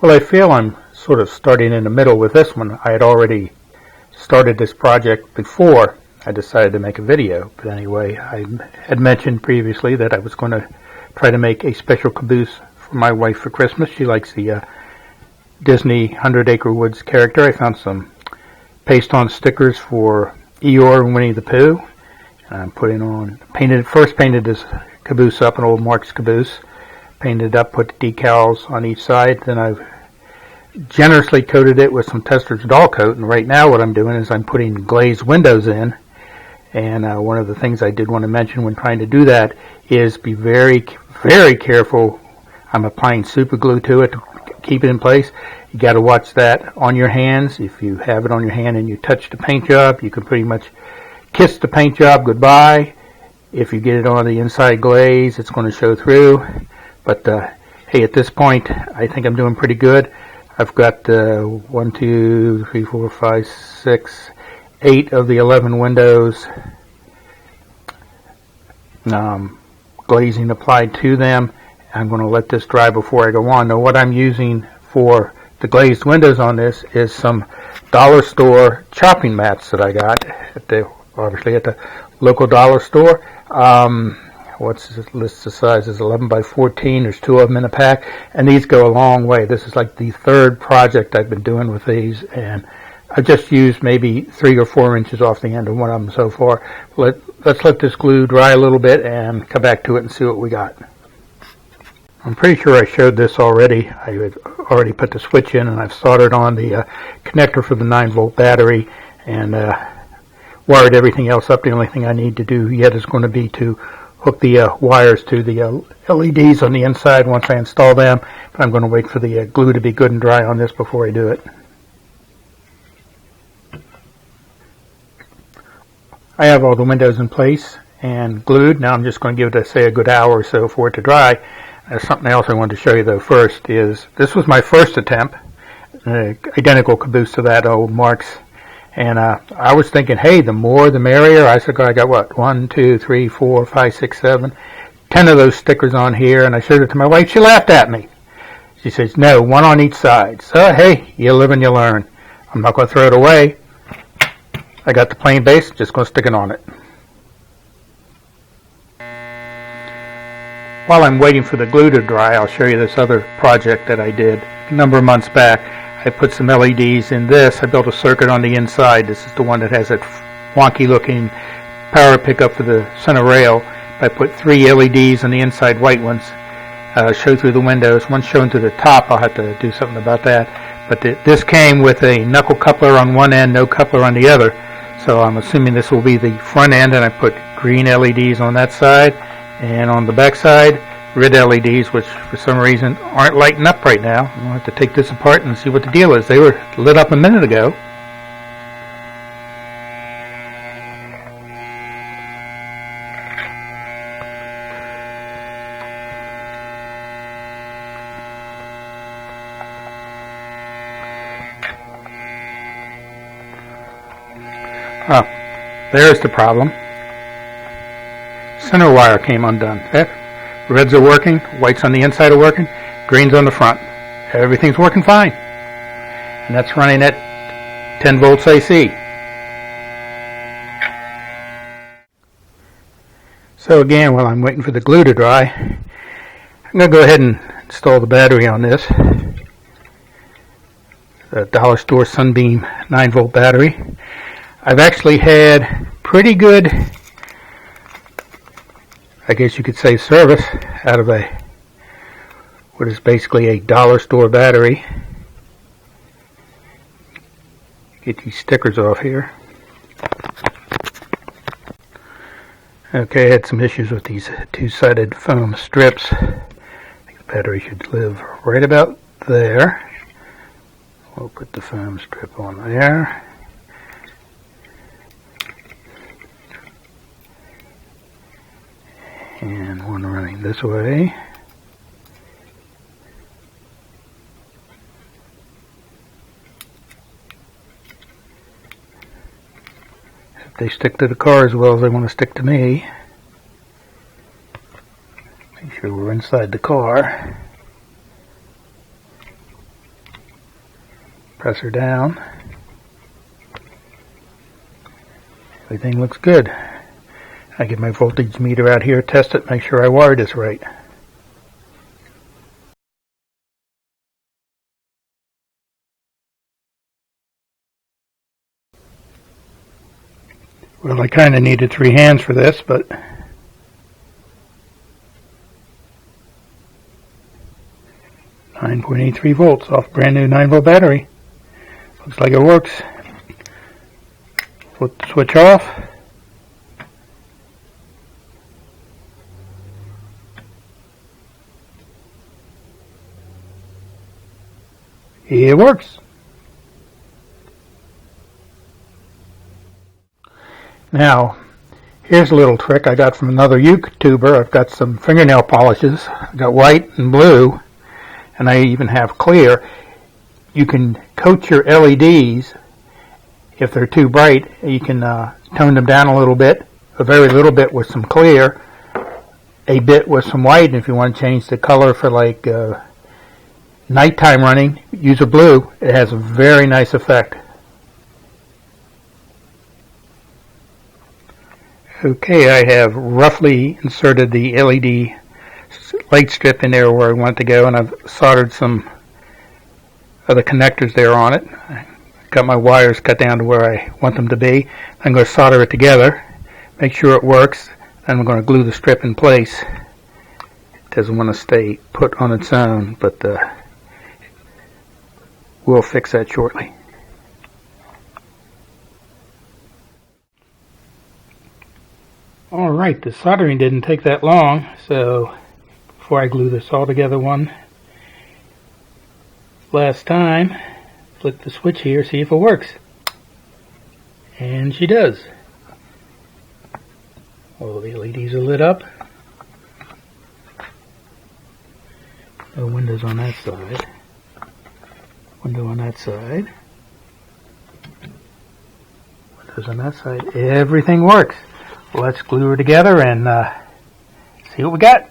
Well, I feel I'm sort of starting in the middle with this one. I had already started this project before I decided to make a video. But anyway, I had mentioned previously that I was going to try to make a special caboose for my wife for Christmas. She likes the Disney 100 Acre Woods character. I found some paste-on stickers for Eeyore and Winnie the Pooh. And I'm first painted this caboose up, an old Marx caboose. Painted it up, put the decals on each side. Then I've generously coated it with some Testor's doll coat. And right now what I'm doing is I'm putting glazed windows in. And one of the things I did want to mention when trying to do that is be very, very careful. I'm applying super glue to it to keep it in place. You got to watch that on your hands. If you have it on your hand and you touch the paint job, you can pretty much kiss the paint job goodbye. If you get it on the inside glaze, it's going to show through. But hey, at this point, I think I'm doing pretty good. I've got 1, 2, 3, 4, 5, 6, 8 of the 11 windows glazing applied to them. I'm going to let this dry before I go on. Now, what I'm using for the glazed windows on this is some dollar store chopping mats that I got obviously at the local dollar store. What's this list of sizes? 11 by 14. There's 2 of them in a pack, and these go a long way. This is like the 3rd project I've been doing with these, and I've just used maybe 3 or 4 inches off the end of one of them so far. Let's let this glue dry a little bit and come back to it and see what we got. I'm pretty sure I showed this already. I had already put the switch in, and I've soldered on the connector for the 9-volt battery and wired everything else up. The only thing I need to do yet is going to be to hook the wires to the LEDs on the inside once I install them. But I'm going to wait for the glue to be good and dry on this before I do it. I have all the windows in place and glued. Now I'm just going to give it, say, a good hour or so for it to dry. There's something else I wanted to show you though first. This was my first attempt, identical caboose to that old Marx. And I was thinking, hey, the more the merrier. I said, I got what? 1, 2, 3, 4, 5, 6, 7, 10 of those stickers on here. And I showed it to my wife. She laughed at me. She says, no, 1 on each side. So, hey, you live and you learn. I'm not going to throw it away. I got the plain base, just going to stick it on it. While I'm waiting for the glue to dry, I'll show you this other project that I did a number of months back. I put some LEDs in this. I built a circuit on the inside. This is the one that has that wonky looking power pickup for the center rail. I put 3 LEDs on the inside, white ones, show through the windows. One's shown to the top. I'll have to do something about that. But this came with a knuckle coupler on one end, no coupler on the other. So I'm assuming this will be the front end, and I put green LEDs on that side. And on the back side, red LEDs, which for some reason aren't lighting up right now. I'll have to take this apart and see what the deal is. They were lit up a minute ago. There's the problem. Center wire came undone. Reds are working, whites on the inside are working, greens on the front. Everything's working fine. And that's running at 10 volts AC. So again, while I'm waiting for the glue to dry, I'm going to go ahead and install the battery on this. The dollar store Sunbeam 9-volt battery. I've actually had pretty good, I guess you could say, service out of what is basically a dollar store battery. Get these stickers off here. Okay, I had some issues with these 2-sided foam strips. I think the battery should live right about there. We'll put the foam strip on there. And one running this way. If they stick to the car as well as they want to stick to me, make sure we're inside the car. Press her down. Everything looks good. I get my voltage meter out here, test it, make sure I wired this right. Well, I kind of needed 3 hands for this, but 9.83 volts off brand new 9-volt battery. Looks like it works. Flip the switch off. It works. Now, here's a little trick I got from another YouTuber. I've got some fingernail polishes. I've got white and blue, and I even have clear. You can coat your LEDs. If they're too bright, you can tone them down a little bit, a very little bit with some clear, a bit with some white, and if you want to change the color for like nighttime running, use a blue. It has a very nice effect. Okay, I have roughly inserted the LED light strip in there where I want it to go, and I've soldered some of the connectors there on it. Got my wires cut down to where I want them to be. I'm going to solder it together, make sure it works, and I'm going to glue the strip in place. It doesn't want to stay put on its own, but we'll fix that shortly. Alright, the soldering didn't take that long, so before I glue this all together one last time, flick the switch here, see if it works. And she does. All the LEDs are lit up. No windows on that side. Window on that side. Windows on that side. Everything works. Let's glue her together and see what we got.